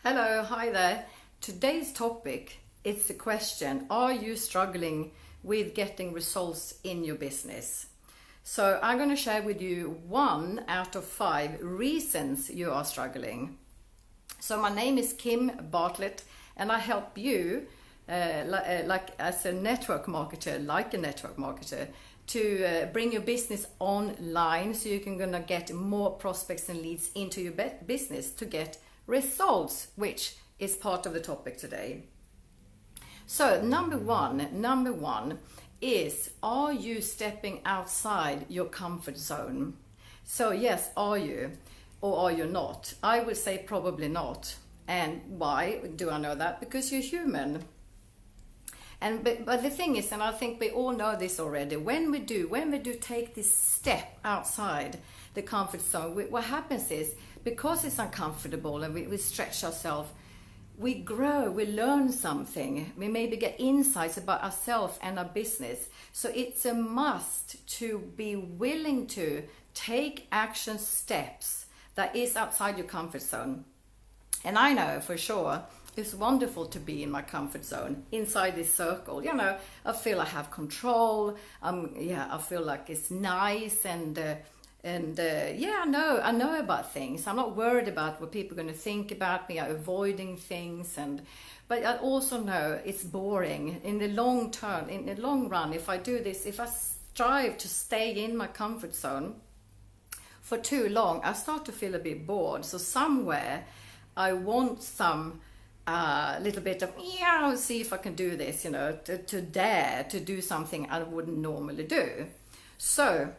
Hello, hi there. Today's topic is the question, are you struggling with getting results in your business? So I'm going to share with you 1 out of 5 reasons you are struggling. So my name is Kim Bartlett and I help you as a network marketer, to bring your business online so you can gonna get more prospects and leads into your business to get results, which is part of the topic today. So number one is, are you stepping outside your comfort zone? So yes, are you or are you not? I would say probably not. And why do I know that? Because you're human. But the thing is, and I think we all know this already, when we do take this step outside the comfort zone, what happens is, because it's uncomfortable and we stretch ourselves, we grow, we learn something, we maybe get insights about ourselves and our business. So it's a must to be willing to take action steps that is outside your comfort zone. And I know for sure it's wonderful to be in my comfort zone, inside this circle. You know, I feel I have control. I feel like it's nice, and I know about things. I'm not worried about what people are going to think about me. I'm avoiding things, but I also know it's boring in the long term. In the long run, if I do this, if I strive to stay in my comfort zone for too long, I start to feel a bit bored. So somewhere I want some little bit of, I'll see if I can do this, to dare to do something I wouldn't normally do. So,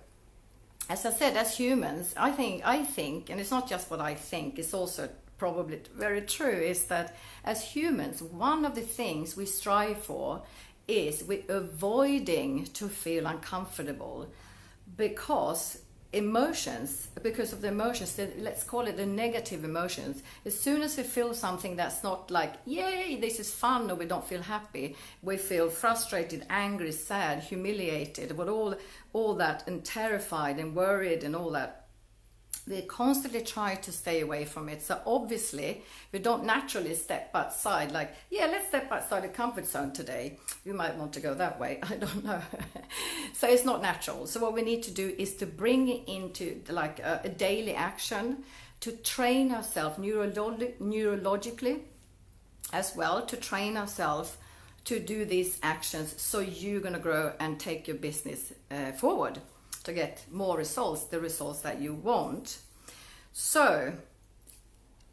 as I said, as humans, I think, and it's not just what I think, it's also probably very true, is that as humans, one of the things we strive for is we're avoiding to feel uncomfortable because of the emotions, let's call it the negative emotions. As soon as we feel something that's not like, yay, this is fun, or we don't feel happy, we feel frustrated, angry, sad, humiliated, but all that, and terrified and worried and all that. We constantly try to stay away from it. So obviously we don't naturally step outside, like, let's step outside the comfort zone today. You might want to go that way, I don't know. So it's not natural. So what we need to do is to bring it into like a daily action, to train ourselves neurologically as well, to train ourselves to do these actions, so you're going to grow and take your business forward to get more results, the results that you want. So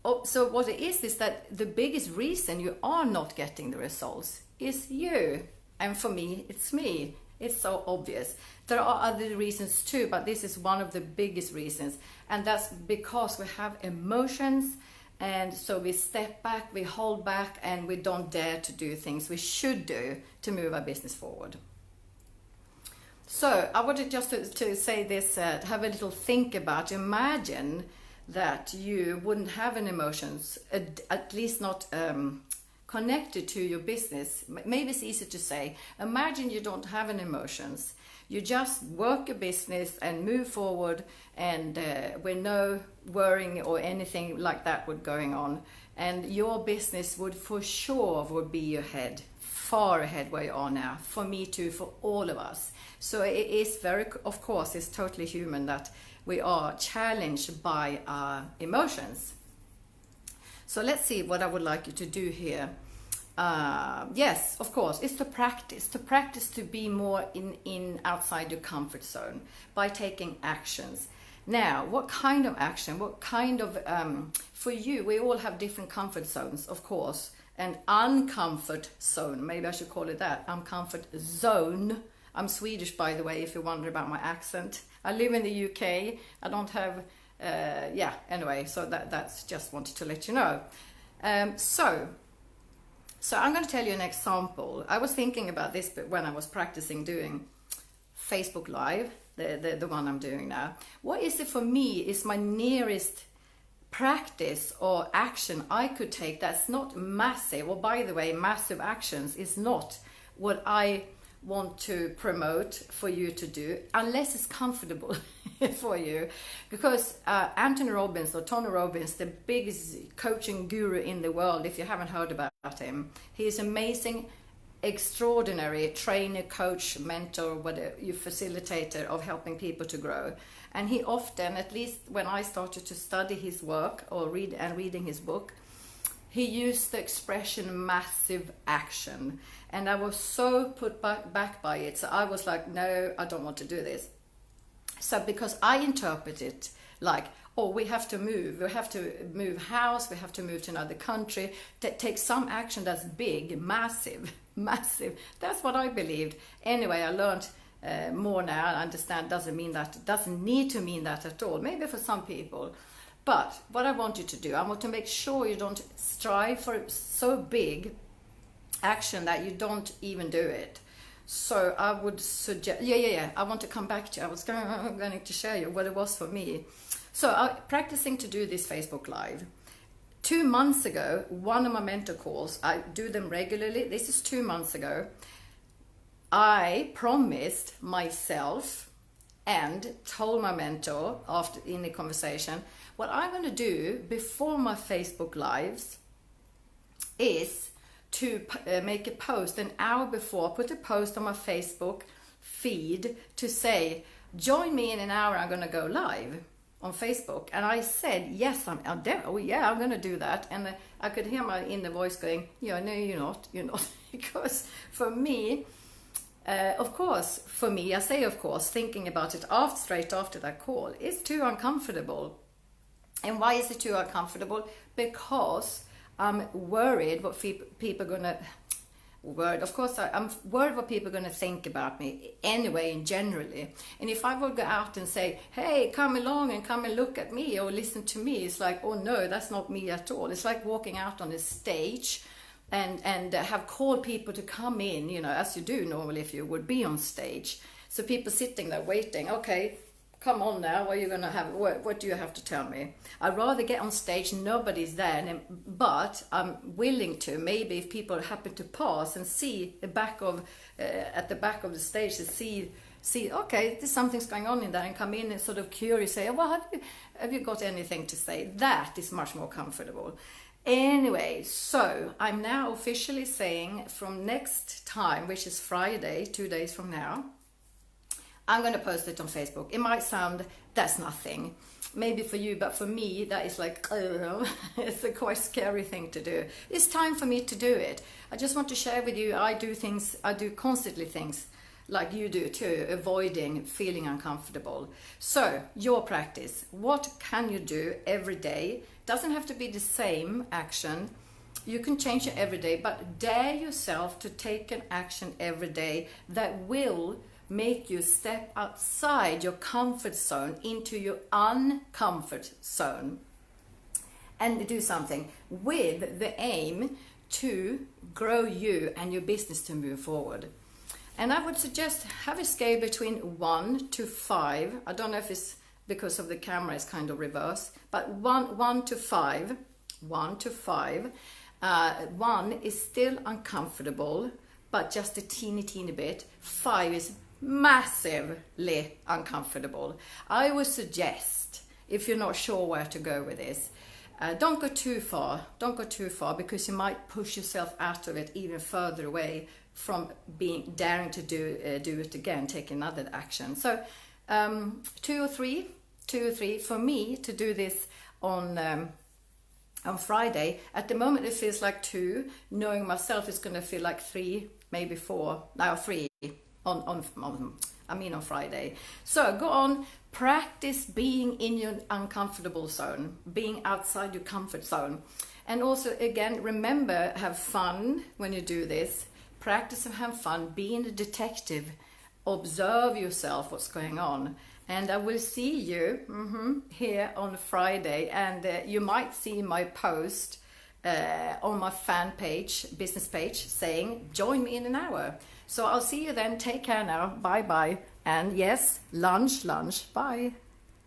what it is that the biggest reason you are not getting the results is you. And for me, it's me. It's so obvious. There are other reasons too, but this is one of the biggest reasons. And that's because we have emotions, and so we step back, we hold back, and we don't dare to do things we should do to move our business forward. So I wanted just to say this, have a little think about, imagine that you wouldn't have any emotions, at least not connected to your business. Maybe it's easy to say, imagine you don't have any emotions. You just work your business and move forward, and with no worrying or anything like that would going on. And your business would for sure be ahead, far ahead where you are now. For me too, for all of us. So it is of course, it's totally human that we are challenged by our emotions. So let's see what I would like you to do here. Yes, of course, it's to practice to be more in outside your comfort zone by taking actions. Now, what kind of action? What kind of, for you, we all have different comfort zones, of course, and uncomfort zone, maybe I should call it that, uncomfort zone. I'm Swedish, by the way, if you're wondering about my accent. I live in the UK. I don't have, anyway, so that's just wanted to let you know. So I'm going to tell you an example. I was thinking about this but when I was practicing doing Facebook Live, the one I'm doing now. What is it for me is my nearest practice or action I could take that's not massive. Well, by the way, massive actions is not what I want to promote for you to do unless it's comfortable for you. Because Anthony Robbins, or Tony Robbins, the biggest coaching guru in the world, if you haven't heard about him, he's amazing, extraordinary trainer, coach, mentor, whatever, you facilitator of helping people to grow. And he often, at least when I started to study his work or reading his book, he used the expression massive action. And I was so put back by it. So I was like, no, I don't want to do this. So because I interpret it like, oh, we have to move house, we have to move to another country, take some action that's big, massive. That's what I believed. Anyway, I learned more now. I understand doesn't need to mean that at all. Maybe for some people. But what I want you to do, I want to make sure you don't strive for so big action that you don't even do it. So I would suggest, I want to come back to you. I was going to share you what it was for me. So I'm practicing to do this Facebook Live. 2 months ago, one of my mentor calls, I do them regularly. This is 2 months ago. I promised myself and told my mentor after in the conversation, what I'm going to do before my Facebook Lives is to make a post an hour before, put a post on my Facebook feed to say, join me in an hour, I'm going to go live on Facebook. And I said, yes, I'm going to do that. And I could hear my inner voice going, yeah, no, you're not. Because for me, of course, thinking about it straight after that call, it's too uncomfortable. And why is it too uncomfortable? Because I'm worried what people are gonna. Of course, I'm worried what people are gonna think about me anyway, and generally. And if I would go out and say, "Hey, come along and come and look at me or listen to me," it's like, oh no, that's not me at all. It's like walking out on a stage and have called people to come in, as you do normally if you would be on stage. So people sitting there waiting. Okay. Come on now, what are you going to have? What do you have to tell me? I'd rather get on stage, nobody's there, but I'm willing to, maybe if people happen to pass and see at the back of the stage, to see, okay, there's something's going on in there, and come in and sort of curious, say, well, have you got anything to say? That is much more comfortable. Anyway, so I'm now officially saying from next time, which is Friday, 2 days from now, I'm going to post it on Facebook. It might sound, that's nothing, maybe for you, but for me, that is like, it's a quite scary thing to do. It's time for me to do it. I just want to share with you, I do constantly things like you do too, avoiding feeling uncomfortable. So, your practice, what can you do every day? Doesn't have to be the same action. You can change it every day, but dare yourself to take an action every day that will make you step outside your comfort zone into your uncomfort zone, and do something with the aim to grow you and your business to move forward. And I would suggest have a scale between 1 to 5. I don't know if it's because of the camera is kind of reverse, but 1 to 5. 1 to 5. 1 is still uncomfortable, but just a teeny bit. 5 is massively uncomfortable. I would suggest, if you're not sure where to go with this, don't go too far, because you might push yourself out of it even further away from daring to do it again, take another action. So 2 or 3 for me to do this on Friday. At the moment it feels like 2, knowing myself it's going to feel like 3, maybe 4, now 3 on Friday. So go on, practice being in your uncomfortable zone, being outside your comfort zone. And also, again, remember, have fun when you do this. Practice and have fun, being a detective. Observe yourself, what's going on. And I will see you here on Friday, and you might see my post on my fan page, business page, saying, join me in an hour. So I'll see you then. Take care now. Bye-bye. And yes, lunch. Bye.